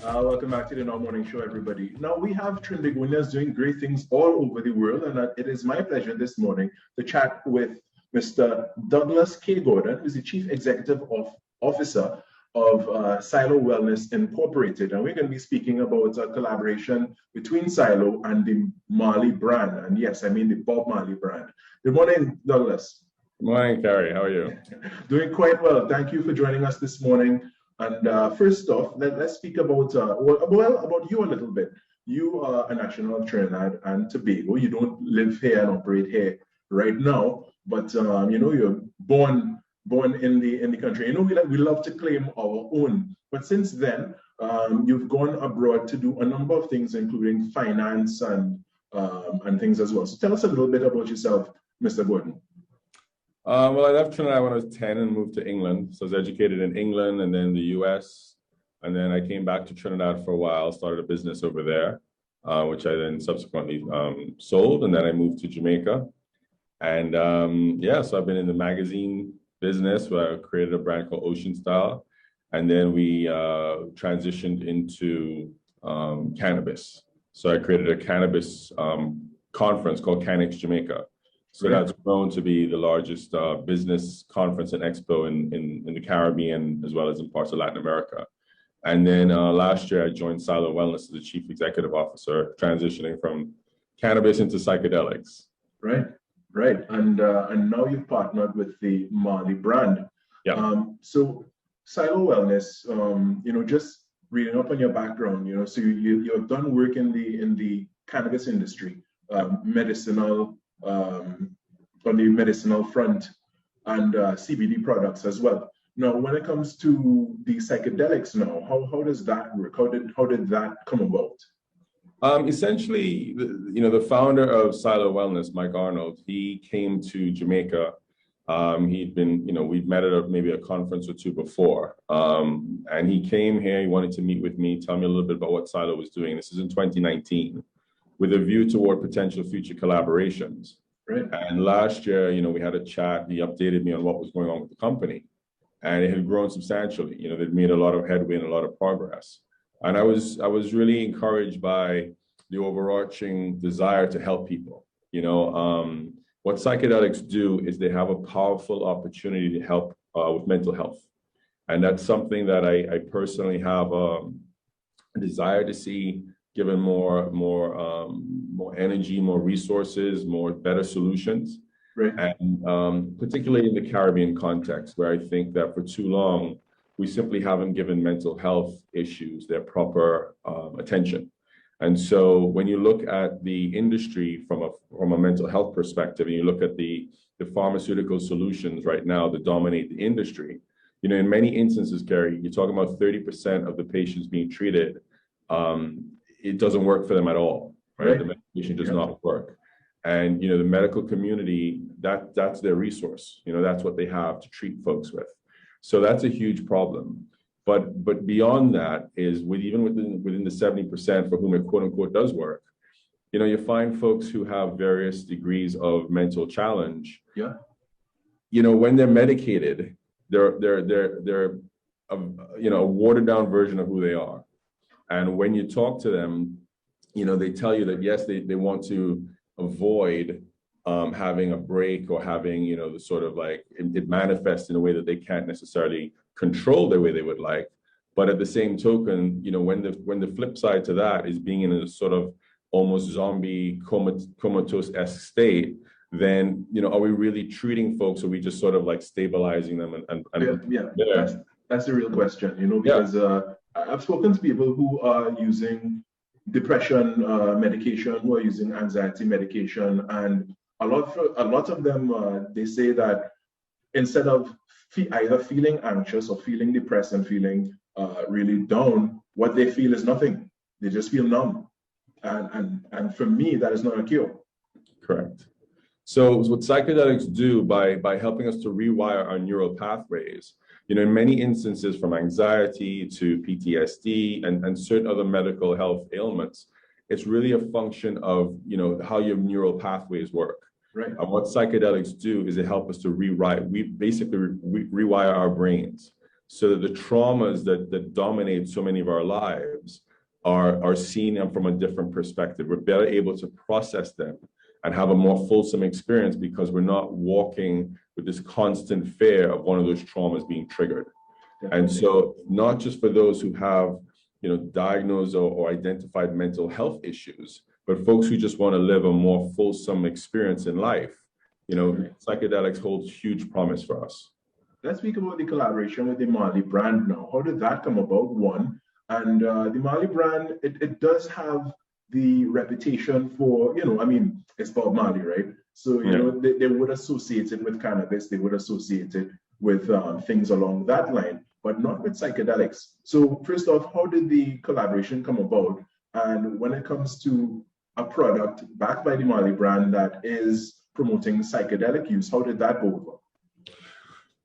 Welcome back to the Now Morning Show, everybody. Now, we have Trinbagonians doing great things all over the world, and it is my pleasure this morning to chat with Mr. Douglas K. Gordon, who's the Chief Executive Officer of Silo Wellness Incorporated. And we're going to be speaking about a collaboration between Silo and the Marley brand. And yes, I mean the Bob Marley brand. Good morning, Douglas. Good morning, Carrie. How are you? Doing quite well. Thank you for joining us this morning. And first off, let's speak about about you a little bit. You are a national of Trinidad and Tobago. You don't live here and operate here right now, but you're born in the country. We love to claim our own. But since then, you've gone abroad to do a number of things, including finance and things as well. So tell us a little bit about yourself, Mr. Gordon. Well, I left Trinidad when I was 10 and moved to England. So I was educated in England and then the US. And then I came back to Trinidad for a while, started a business over there, which I then subsequently sold. And then I moved to Jamaica. And so I've been in the magazine business where I created a brand called Ocean Style. And then we transitioned into cannabis. So I created a cannabis conference called Canix Jamaica. So that's grown to be the largest business conference and expo in the Caribbean, as well as in parts of Latin America. And then last year, I joined Silo Wellness as the Chief Executive Officer, transitioning from cannabis into psychedelics. Right. And now you've partnered with the Marley brand. Yeah. So Silo Wellness, just reading up on your background, so you have done work in the cannabis industry, medicinal. On the medicinal front and CBD products as well. Now, when it comes to the psychedelics now, how does that work? How did that come about? Essentially, the founder of Silo Wellness, Mike Arnold, he came to Jamaica. He'd been, we'd met at maybe a conference or two before. And he came here, he wanted to meet with me, tell me a little bit about what Silo was doing. This is in 2019. With a view toward potential future collaborations. Right. And last year, we had a chat. He updated me on what was going on with the company, and it had grown substantially. They'd made a lot of headway and a lot of progress. And I was really encouraged by the overarching desire to help people. What psychedelics do is they have a powerful opportunity to help with mental health, and that's something that I personally have a desire to see. Given more energy, more resources, better solutions, right. And particularly in the Caribbean context, where I think that for too long we simply haven't given mental health issues their proper attention. And so, when you look at the industry from a mental health perspective, and you look at the pharmaceutical solutions right now that dominate the industry, in many instances, Gary, you're talking about 30% of the patients being treated. It doesn't work for them at all, right? The medication does not work. And, the medical community, that's their resource. That's what they have to treat folks with. So that's a huge problem. But beyond that is even within the 70% for whom it quote unquote does work, you find folks who have various degrees of mental challenge. Yeah. When they're medicated, they're a watered down version of who they are. And when you talk to them, they tell you that, yes, they want to avoid having a break or having, the sort of like it manifests in a way that they can't necessarily control the way they would like. But at the same token, when the flip side to that is being in a sort of almost zombie comatose-esque state, then, are we really treating folks, or are we just sort of like stabilizing them? That's the real question, because I've spoken to people who are using depression medication, who are using anxiety medication, and a lot of them, they say that instead of either feeling anxious or feeling depressed and feeling really down, what they feel is nothing. They just feel numb. And for me, that is not a cure. Correct. So what psychedelics do by helping us to rewire our neural pathways, in many instances from anxiety to PTSD and certain other medical health ailments, it's really a function of, how your neural pathways work. Right. And what psychedelics do is they help us to rewire our brains. so that the traumas that dominate so many of our lives are seen from a different perspective. We're better able to process them and have a more fulsome experience because we're not walking with this constant fear of one of those traumas being triggered. Definitely. And so not just for those who have, diagnosed or identified mental health issues, but folks who just want to live a more fulsome experience in life, psychedelics hold huge promise for us. Let's speak about the collaboration with the Marley brand now. How did that come about, one? And the Marley brand, it does have the reputation for, it's Bob Marley, right? So, they would associate it with cannabis, they would associate it with things along that line, but not with psychedelics. So first off, how did the collaboration come about? And when it comes to a product backed by the Marley brand that is promoting psychedelic use, how did that go over?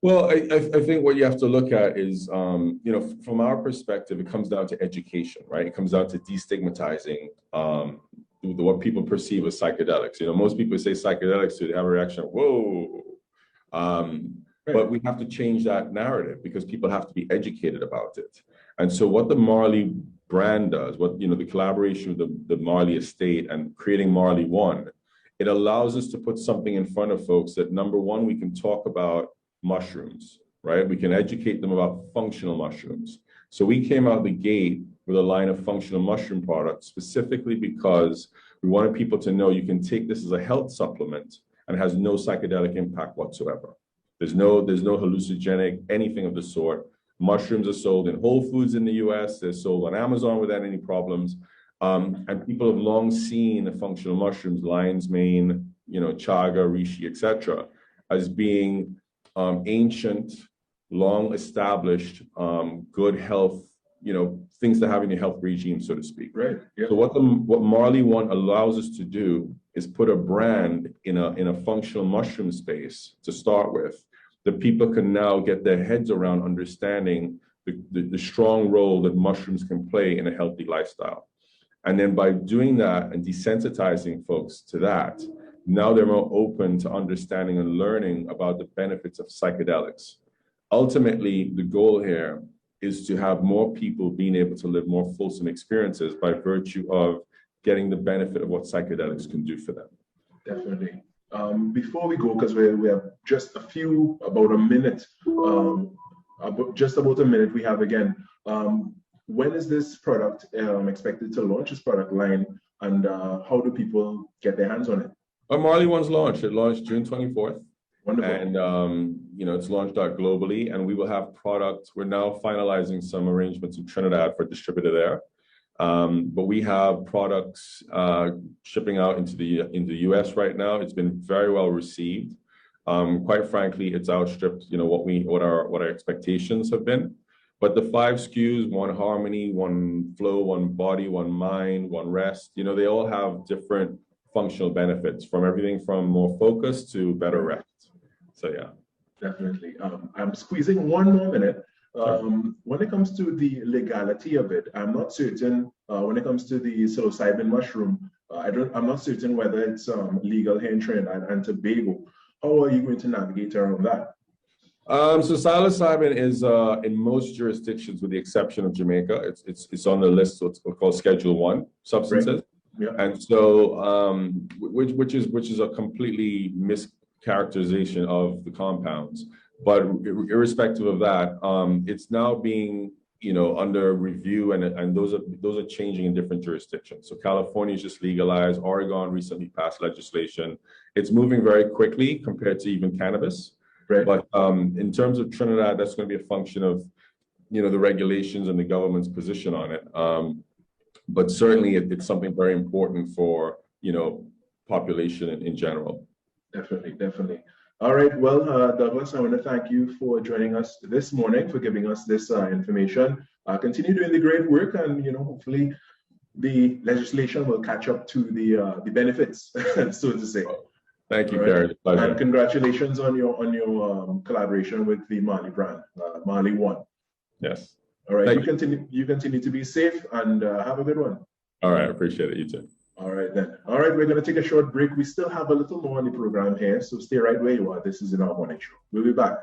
Well, I think what you have to look at is, from our perspective, it comes down to education, right? It comes down to destigmatizing what people perceive as psychedelics. Most people say psychedelics, so they have a reaction, whoa. Right. But we have to change that narrative because people have to be educated about it. And so what the Marley brand does, the collaboration with the Marley estate and creating Marley One, it allows us to put something in front of folks that, number one, we can talk about mushrooms, right? We can educate them about functional mushrooms. So we came out the gate with a line of functional mushroom products specifically because we wanted people to know you can take this as a health supplement and it has no psychedelic impact whatsoever. There's no hallucinogenic, anything of the sort. Mushrooms are sold in Whole Foods in the US. They're sold on Amazon without any problems. And people have long seen the functional mushrooms, lion's mane, chaga, reishi, etc., as being ancient, long established, good health, things that have in your health regime, so to speak. Right. Yeah. So what Marley One allows us to do is put a brand in a functional mushroom space to start with, that people can now get their heads around understanding the strong role that mushrooms can play in a healthy lifestyle. And then by doing that and desensitizing folks to that, now they're more open to understanding and learning about the benefits of psychedelics. Ultimately, the goal here is to have more people being able to live more fulsome experiences by virtue of getting the benefit of what psychedelics can do for them. Definitely. Before we go, because we have just about a minute, just about a minute we have again. When is this product expected to launch, this product line, and how do people get their hands on it? Marley One's launched. It launched June 24th. Wonderful. And, it's launched out globally, and we will have products. We're now finalizing some arrangements in Trinidad for a distributor there. But we have products shipping out into the US right now. It's been very well received. Quite frankly, it's outstripped, what our expectations have been. But the 5 SKUs, one harmony, one flow, one body, one mind, one rest, they all have different functional benefits, from everything from more focus to better rest. So yeah. Definitely. I'm squeezing one more minute. When it comes to the legality of it, I'm not certain. When it comes to the psilocybin mushroom, I'm not certain whether it's legal here in Trinidad and Tobago. How are you going to navigate around that? So psilocybin is in most jurisdictions, with the exception of Jamaica. It's on the list. So it's called Schedule 1 substances. Right. Yeah. And so, which is a completely mischaracterization of the compounds. But irrespective of that, it's now being under review, and those are changing in different jurisdictions. So California just legalized. Oregon recently passed legislation. It's moving very quickly compared to even cannabis. Right. But in terms of Trinidad, that's going to be a function of the regulations and the government's position on it. But certainly it's something very important for population in general. Definitely. All right. Well, Douglas, I want to thank you for joining us this morning, for giving us this information. Continue doing the great work, and hopefully the legislation will catch up to the benefits, so to say. Thank you, Gary. Right. And congratulations on your collaboration with the Marley brand, Marley One. Yes. All right. You continue to be safe, and have a good one. All right. I appreciate it. You too. All right, then. All right, we're going to take a short break. We still have a little more on the program here, so stay right where you are. This is In Our Morning Show. We'll be back.